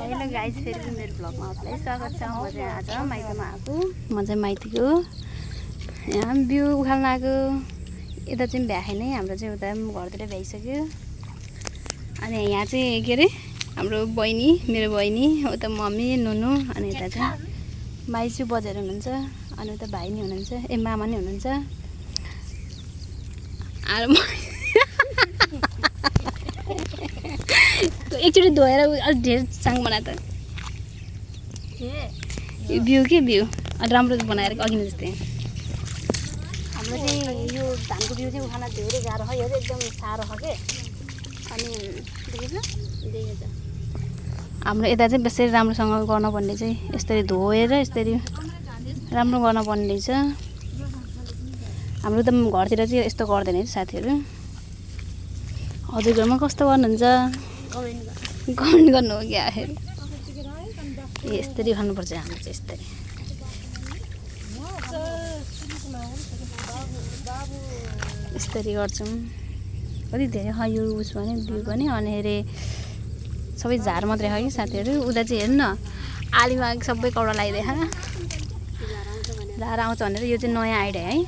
Hello guys, फेरि पनि मेरो भ्लगमा आपलाई स्वागत छ। म चाहिँ आज माइतमा आएको। म चाहिँ माइतीको यहाँ बिउ उखाल्न आएको। यता चाहिँ भ्याए नै हाम्रो चाहिँ उता घरतिर भ्याइसक्यो। अनि यहाँ चाहिँ के अरे हाम्रो बहिनी, मेरो बहिनी, उता मम्मी, नुनु, अनि यता चाहिँ माइजू बजार हुनुहुन्छ, अनि उता भाइ नि हुनुहुन्छ, मामा नि हुनुहुन्छ। एकचोटि धोएर अलिक धेर साङ बना त बिउ के बिउ अलि राम्रो बनाएर अघि नै जस्तै। हाम्रो चाहिँ यो धानको बिउ चाहिँ उखान धेरै गाह्रो छ, यो चाहिँ एकदम साह्रो छ के। अनि देखेछ हाम्रो यता चाहिँ बेसरी राम्रोसँग गर्नुपर्ने चाहिँ यसरी धोएर यसरी राम्रो गर्नुपर्ने रहेछ। हाम्रो त घरतिर चाहिँ यस्तो गर्दैन है साथीहरू। हजुर घरमा कस्तो गर्नुहुन्छ कमेन्ट गर्नु हो क्या। यस्तरी खानुपर्छ हाम्रो चाहिँ यस्तरी। यस्तरी गर्छौँ। कति धेरै छ यो उस पनि बिउ पनि। अनि हेरे सबै झार मात्रै छ कि साथीहरू। उता चाहिँ हेर्नु न आलीमा सबै कौडा लगाइदिएछ। झार आउँछ भनेर यो चाहिँ नयाँ आइडिया है।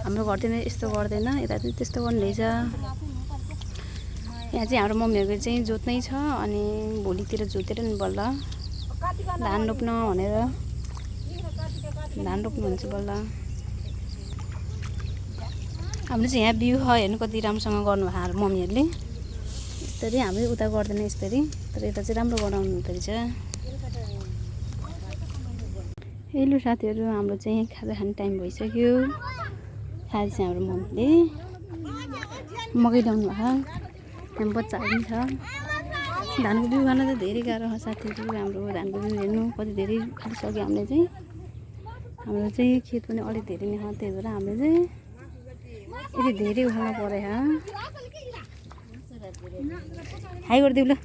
हाम्रो घरतिर यस्तो गर्दैन, यता चाहिँ त्यस्तो गर्नु रहेछ। यहाँ चाहिँ हाम्रो मम्मीहरूको चाहिँ जोत्नै छ। अनि भोलितिर जोतेर नि बल्ल धान रोप्न भनेर धान रोप्नु हुन्छ बल्ल। हाम्रो चाहिँ यहाँ बिउ छ हेर्नु कति राम्रोसँग गर्नुभएको हाम्रो मम्मीहरूले। यस्तरी हाम्रो उता गर्दैन यस्तरी, तर यता चाहिँ राम्रो बनाउनु हुँदो रहेछ। हेलो साथीहरू, हाम्रो चाहिँ खाजा खाने टाइम भइसक्यो। खाजा चाहिँ हाम्रो मम्मीले मकै ल्याउनु भएको। त्यहाँ बच्चाहरू पनि छ। धानको बिउ खान त धेरै गाह्रो छ साथीहरू। हाम्रो धानको बिउ हेर्नु कति धेरै खाइसक्यो हामीले चाहिँ। हाम्रो चाहिँ खेत पनि अलिक धेरै नै छ, त्यही भएर हामीले चाहिँ यति धेरै उखाल्न परेछ। हाई गरिदिउ ल,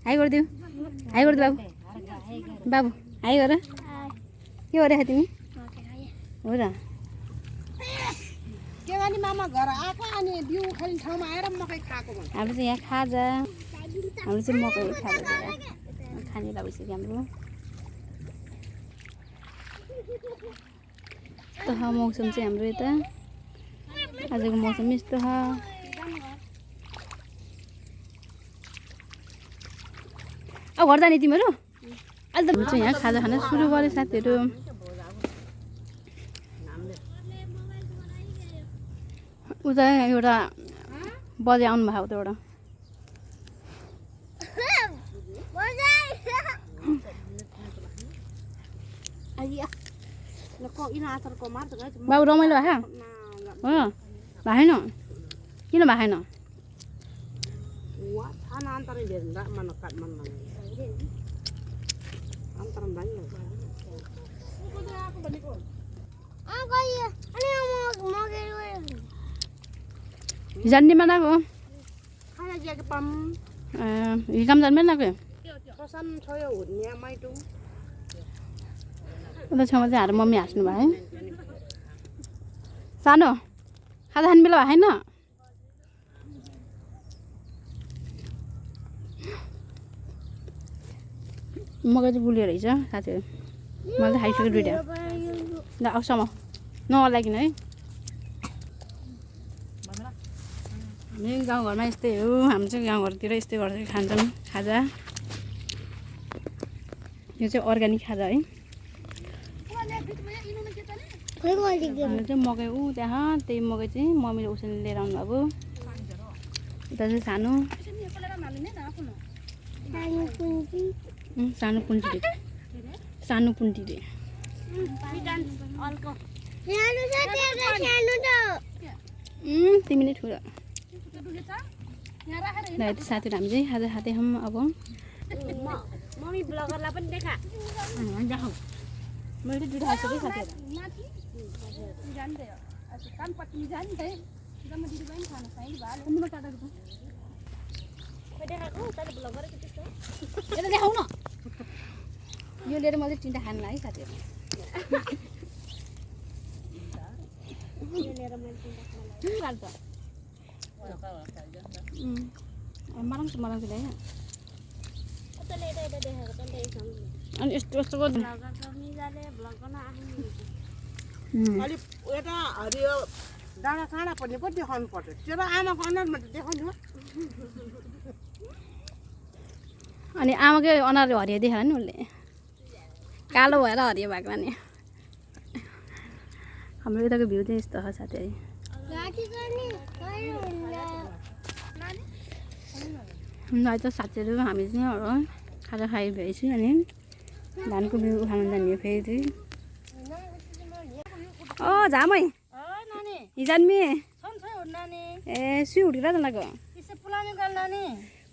हाई गरिदिउ, हाई गरिदिउ बाबु, बाबु हाई गर। के गरेछ तिमी? हो र मामा घर आएको अनि बिउ उखाल्ने ठाउँमा आएर मकै खाएको भन्छ। हाम्रो चाहिँ यहाँ खाजा, हाम्रो चाहिँ मकै खाजा खाने भइसक्यो हाम्रो। यस्तो छ मौसम चाहिँ हाम्रो यता। आजको मौसम यस्तो छ। अब घर जाने तिमीहरू? अहिले त चाहिँ यहाँ खाजा खान सुरु गरे साथीहरू। उता एउटा बजे आउनु भएको उताबाट। बाबु रमाइलो भएको हो? भएन किन भएन? जान्नेमा गएको हिकाम जान्मै गएको। उता छेउमा चाहिँ हाम्रो मम्मी हाँस्नु भयो है। सानो खाजा खाने बेला भएन? मकै चाहिँ गुलियो रहेछ साथीहरू। मैले चाहिँ खाइसक्यो दुइटा। ल आउँछम नलागिन है। हामी गाउँघरमा यस्तै हो। हाम्रो चाहिँ गाउँघरतिर यस्तै गर्छ खान्छौँ खाजा। यो चाहिँ अर्ग्यानिक खाजा है। हाम्रो चाहिँ मकै ऊ त्यहाँ त्यही मकै चाहिँ मम्मीले उसिन लिएर आउनु भएको। उता चाहिँ सानो सानो पुन्टीले सानो पुन्टीले तिमी नै ठुलो। ल यति साथीहरू हामी चाहिँ खाजा खाँदै छौँ। अब मम्मी ब्लगरलाई पनि देखा। देखाऊ मैले चाहिँ दुइटा खाइसकेँ साथीहरू। यता देखाउ न। यो लिएर मैले तिनवटा खानु है साथीहरू। मराउँछ मराउँछ ल्याइ अनि यस्तो यस्तो अलिक यता हरियो डाँडा काँडा पर्ने पो देखाउनु पर्छ त्यो त आमाको अनुहारमा त देखाउनु अनि आमाकै अनुहार हरियो देखायो नि उसले कालो भएर हरियो भएको नि हाम्रो यताको भ्यू चाहिँ यस्तो हो साथीहरू अहिले त साथीहरू हामी चाहिँ खाजा खाइ भएपछि अनि धानको बिउ उखाल्न जाने फेरि झामै हिजन्मी ए सुई उठिरा त लाग्यो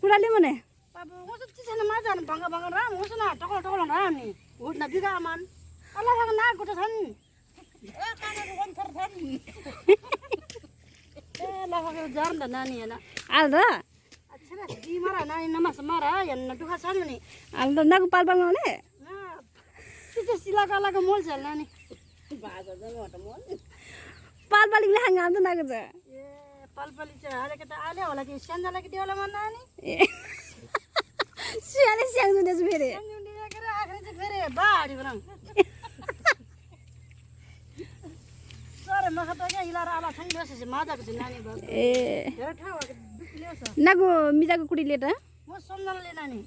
पुराले मने आल्दा नाको पाल पाल्ने पाल पालिकले खान्छ आउँछ नाको छ सियाले स्याङ्नु दिएछ फेरि ए नाको मिजाको कुडीले त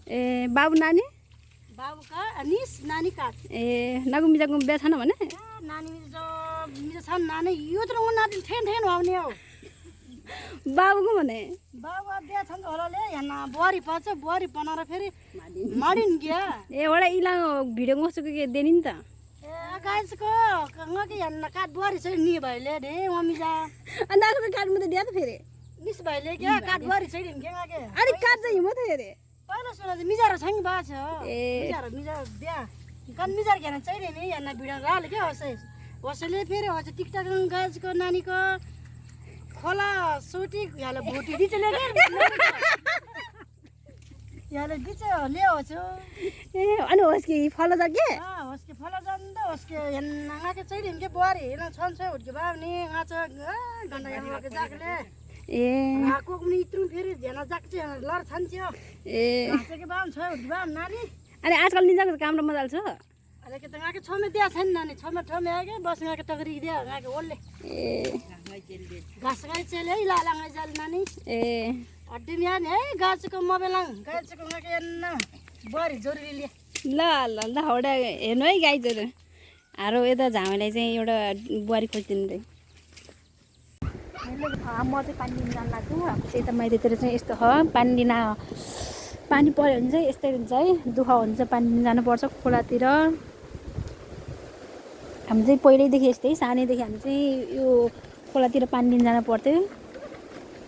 ए बाबु नानी ए नाको मिजाको बिहा छैन भने बाबुको भने बुहारी पर्छ बुहारी बनाएर फेरि माडिन् क्या ए एउटा इला भिडियो मसुको के देनी नि त गाइसको ngaki yan nakat buari sai ni baile de mami ja anda ko काट म त दिया त फेरि निस भाइले क्या काट बुहारी sai दिन के ngake अनि काट चाहिँ म त हेरे पहिला सुना मिजार छैन बा छ ए मिजार दिया कन मिजार के न चाहिँ नि याना भिडियो राल के होसै होसले फेरि होस टिकटक गाइसको नानीको खोला सोटी याले भोटी दिचले के याले दिच ले होछु ए अनि होस कि फलो जा के होसके फला जान्दा होसके नाके चाहिँ दिन के बुहारी हेन छन छ उठके बा नि गाछ गन्दा याके जाकले ए आको पनि इत्रु फेरि झेना जाक्छ लर छन्थ्यो ए गाछके बा छ उठके बा नानी अनि आजकल निजाको काम र मजाल छ अरे के त गाके छमे दिया छैन नानी छमे ठमे आके बस गाके टगरी दिया गाके ओल्ले ए घाँस गाई चले लालाङै जाल नानी ए अड्डी म्यान है गाछको मबेलाङ गाछको गाके एन्न बुहारी जोरी लिए ल ल ल एउटा हेर्नु है गाईहरू हारो यता झामेलाई चाहिँ एउटा बुहारी खोजिदिनु रे म चाहिँ पानी लिन जानु लाग्छु चाहिँ यता माइतीतिर चाहिँ यस्तो हो पानी लिन पानी पऱ्यो भने चाहिँ यस्तै हुन्छ है दुःख हुन्छ पानी लिन जानुपर्छ खोलातिर हामी चाहिँ पहिल्यैदेखि यस्तै सानैदेखि हामी चाहिँ यो खोलातिर पानी लिन जानु पर्थ्यो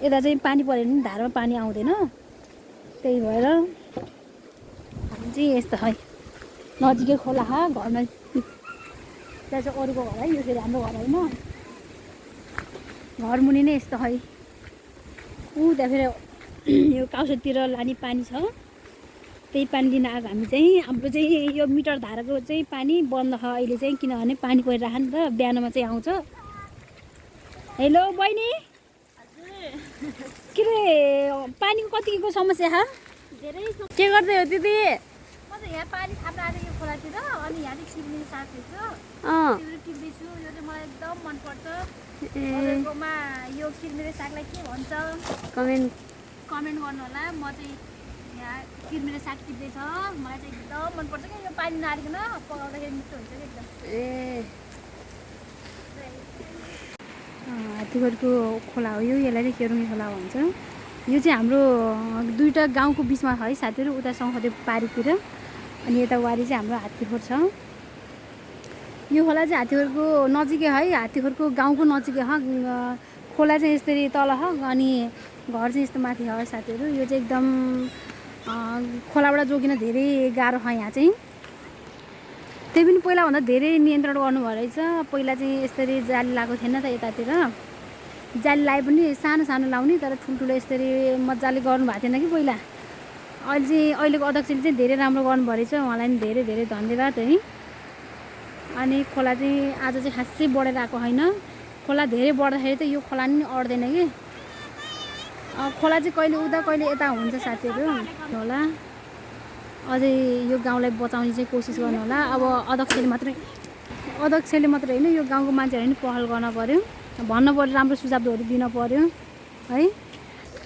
यता चाहिँ पानी पऱ्यो भने धारमा पानी आउँदैन त्यही भएर हामी चाहिँ यस्तो है नजिकै खोला छ घरमा त्यहाँ चाहिँ अरूको घर है यो फेरि हाम्रो घर होइन घर मुनि नै यस्तो है त्यहाँ फेरि यो काउसतिर लाने पानी छ त्यही पानी लिन आएको हामी चाहिँ हाम्रो चाहिँ यो मिटर धाराको चाहिँ पानी बन्द छ अहिले चाहिँ किनभने पानी परिरहेको नि त बिहानमा चाहिँ आउँछ हेलो बहिनी के रे पानीको कतिको समस्या छ धेरै के गर्दै हो दिदी म त यहाँ पानी थाप्न आएको यो खोलातिर अनि यहाँ चाहिँ सिमली साग छ त्यो टिप्दैछु यो चाहिँ मलाई एकदम मनपर्छ अरूकोमा यो किरमिरे सागलाई के भन्छ कमेन्ट गर्नु होला म चाहिँ यहाँ किरमिरे साग टिप्दैछ मलाई चाहिँ एकदम मनपर्छ क्या यो पानी नहालिकन पकाउँदाखेरि मिठो हुन्छ क्या एकदम ए हात्तीघरको खोला हो यो यसलाई चाहिँ केरुङ्गे खोला भन्छ यो चाहिँ हाम्रो दुईवटा गाउँको बिचमा है साथीहरू उता सङ्खदे पारीतिर अनि यता वारी चाहिँ हाम्रो हात्तीघर छ यो खोला चाहिँ हात्तीघरको नजिकै है हात्तीघरको गाउँको नजिकै खोला चाहिँ यसरी तल छ अनि घर चाहिँ यस्तो माथि छ साथीहरू यो चाहिँ एकदम खोलाबाट जोगिन धेरै गाह्रो छ यहाँ चाहिँ त्यही पनि पहिलाभन्दा धेरै नियन्त्रण गर्नुभयो रहेछ पहिला चाहिँ यसरी जाली लगाएको थिएन त यतातिर जाली लाए पनि सानो सानो लाउने तर ठुल्ठुलो यसरी मजाले गर्नुभएको थिएन कि पहिला अहिले चाहिँ अहिलेको अध्यक्षले चाहिँ धेरै राम्रो गर्नुभयो रहेछ उहाँलाई पनि धेरै धेरै धन्यवाद है अनि खोला चाहिँ आज चाहिँ खासै बढेर आएको होइन खोला धेरै बढ्दाखेरि त यो खोला नि अड्दैन कि खोला चाहिँ कहिले उता कहिले यता हुन्छ साथीहरू होला अझै यो गाउँलाई बचाउने चाहिँ कोसिस गर्नु होला। अब अध्यक्षले मात्रै होइन, यो गाउँको मान्छेहरूले पनि पहल गर्न पऱ्यो, भन्नु पऱ्यो, राम्रो सुझावहरू दिन पऱ्यो है।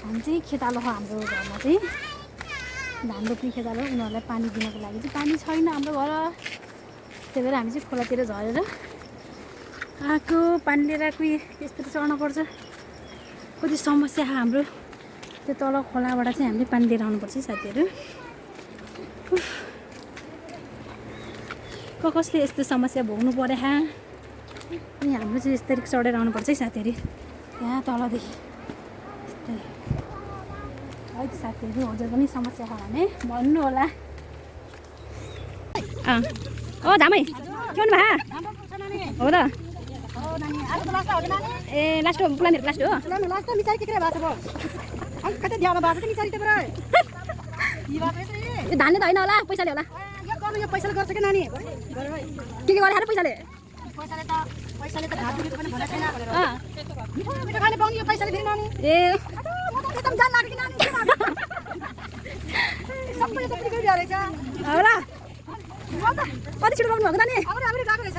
हामी चाहिँ खेतालो हो, हाम्रो घरमा चाहिँ धान रोप्ने खेतालो, उनीहरूलाई पानी दिनको लागि चाहिँ पानी छैन हाम्रो घर, त्यही भएर हामी चाहिँ खोलातिर झरेर आएको पानी लिएर आएको यस्तो चढ्नु पर्छ। कति समस्या हाम्रो, त्यो तल खोलाबाट चाहिँ हामीले पानी लिएर आउनुपर्छ साथीहरू। कसले यस्तो समस्या भोग्नु पऱ्यो अनि हाम्रो चाहिँ यस्तरी चढेर आउनुपर्छ है साथीहरू, यहाँ तलदेखि यस्तै है त साथीहरू। हजुर पनि समस्या छ भने भन्नु होला। ओ धामै के भन्नु भा हो त? ए लास्ट हो, प्लानहरू लास्ट हो। यो धानले त होइन होला, पैसाले होला। पैसाले गर्छ कि नानी? के गरेर पैसाले? पैसाले त भात पनि भनेको छैन भनेर। मिठो खाने पाउने यो पैसाले फेरि नानी। ए एकदम जान लाग्यो कि नानी। सबै त फ्री गरिरहेछ। हो र? कति छिटो रोक्नु भएको नानी? हाम्रो गएको रहेछ।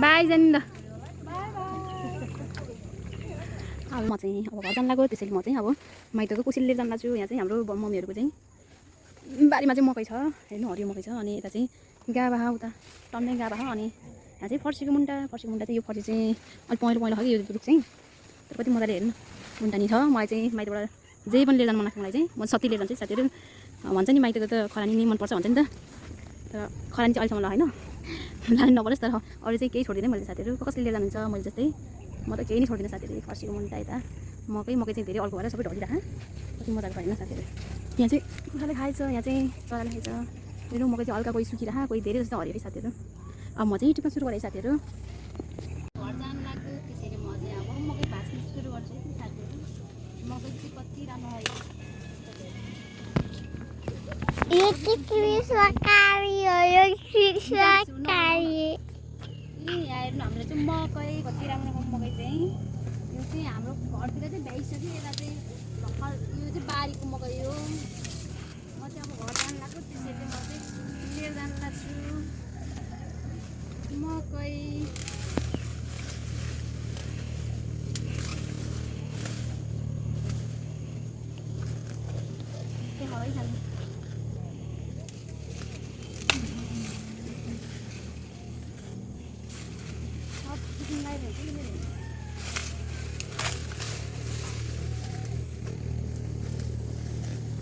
बाई जाने ल। अब म चाहिँ अब घर जान लाग्यो, त्यसैले म चाहिँ अब माइतको कोसिली लिएर जान लाग्छु। यहाँ चाहिँ हाम्रो मम्मीहरूको चाहिँ बारीमा चाहिँ मकै छ, हेर्नु हरियो मकै छ। अनि यता चाहिँ गाभा, उता टन्नै गाभा हो। अनि यहाँ चाहिँ फर्सीको मुन्टा चाहिँ, यो फर्सी चाहिँ अलिक पहेँलो पहेँलो छ कि यो रुख चाहिँ, तर कति मजाले हेर्नु मुन्टानी छ। मलाई चाहिँ माइतबाट जे पनि लिएर जानु मन लाग्छ। मलाई चाहिँ म सत्ती लिएर जान्छु साथीहरू। भन्छ नि माइतको त खरानी नै मनपर्छ भन्छ नि त, तर खरानी चाहिँ अहिलेसम्म होइन लानु नपरोस्। तर अरू चाहिँ केही छोडिदिनँ मैले साथीहरू। कसले लिएर जानुहुन्छ मैले जस्तै म त केही नै छोडिदिनँ साथीहरू। फर्सीको मुन्टा यता मकै चाहिँ धेरै अल्को भएर सबै ढलिरहेको कति मजाको छैन साथीहरू। यहाँ चाहिँ कुखुराले खाएछ, यहाँ चाहिँ चराले खाएछ। मेरो मकै चाहिँ हल्का कोही सुकिरहेको, कोही धेरै जस्तो हरियो साथीहरू। अब म चाहिँ टिप्न सुरु गरेँ साथीहरू। घर जानु लाग्यो, त्यसैले म चाहिँ अब मकै भाँच्न सुरु गर्छु साथीहरू। मकै चाहिँ कति राम्रो भयो। यो चाहिँ कृष्णकारी हो, यो कृष्णकारी। यहाँ हेर्नु हाम्रो चाहिँ मकै कति राम्रो मकै चाहिँ। यो चाहिँ हाम्रो घरतिर चाहिँ भ्याइसक्यो। यसलाई चाहिँ भर्खर यो चाहिँ बारीको मकै हो। म चाहिँ अब घर जानु लाग्यो, त्यसैले म चाहिँ लिएर जानु लाग्छु मकै। के हवाई जानु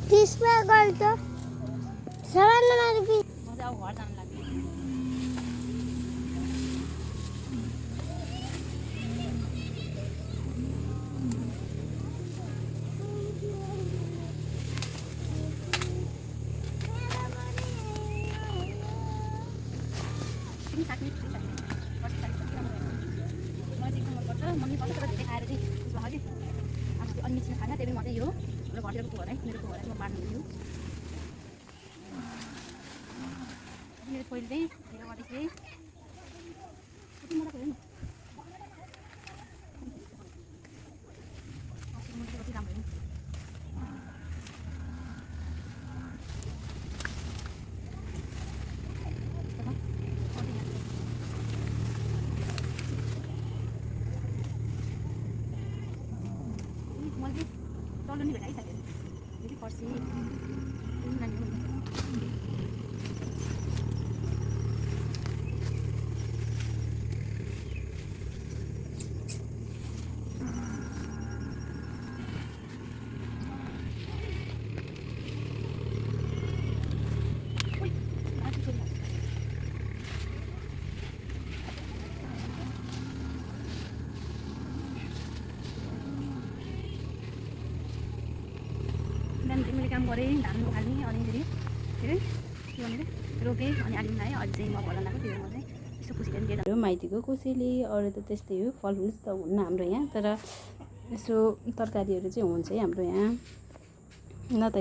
त्यसमा गर्छ सरानो मार्गी। म चाहिँ अब घर जानु लाग्यो। मम्मी बस्छ तर धेरै खाएर चाहिँ उसमा कि अब त्यो अनि मिसिन खाना, त्यही पनि म चाहिँ यो मेरो घरतिर को होला है, मेरो को होला म पार्नु हुन्थ्यो। मेरो छोरीले चाहिँ धेरै गर्दै कति मजाको हेर्नु कति राम्रो हेर्नु। मैले चल्नु नि भेटाइ साथीहरू, फेरि फर्सी नानी मैले काम गरेँ, धान उखाल्ने अनि फेरि के भनेर रोपेँ अनि आलि लगाएँ। अहिले चाहिँ म घर लगाएको, त्यो म चाहिँ यस्तो खुसीले लिएर माइतीको कोसेली। अरू त त्यस्तै हो, फलफुल त हुन्न हाम्रो यहाँ, तर यसो तरकारीहरू चाहिँ हुन्छ है हाम्रो यहाँ। न त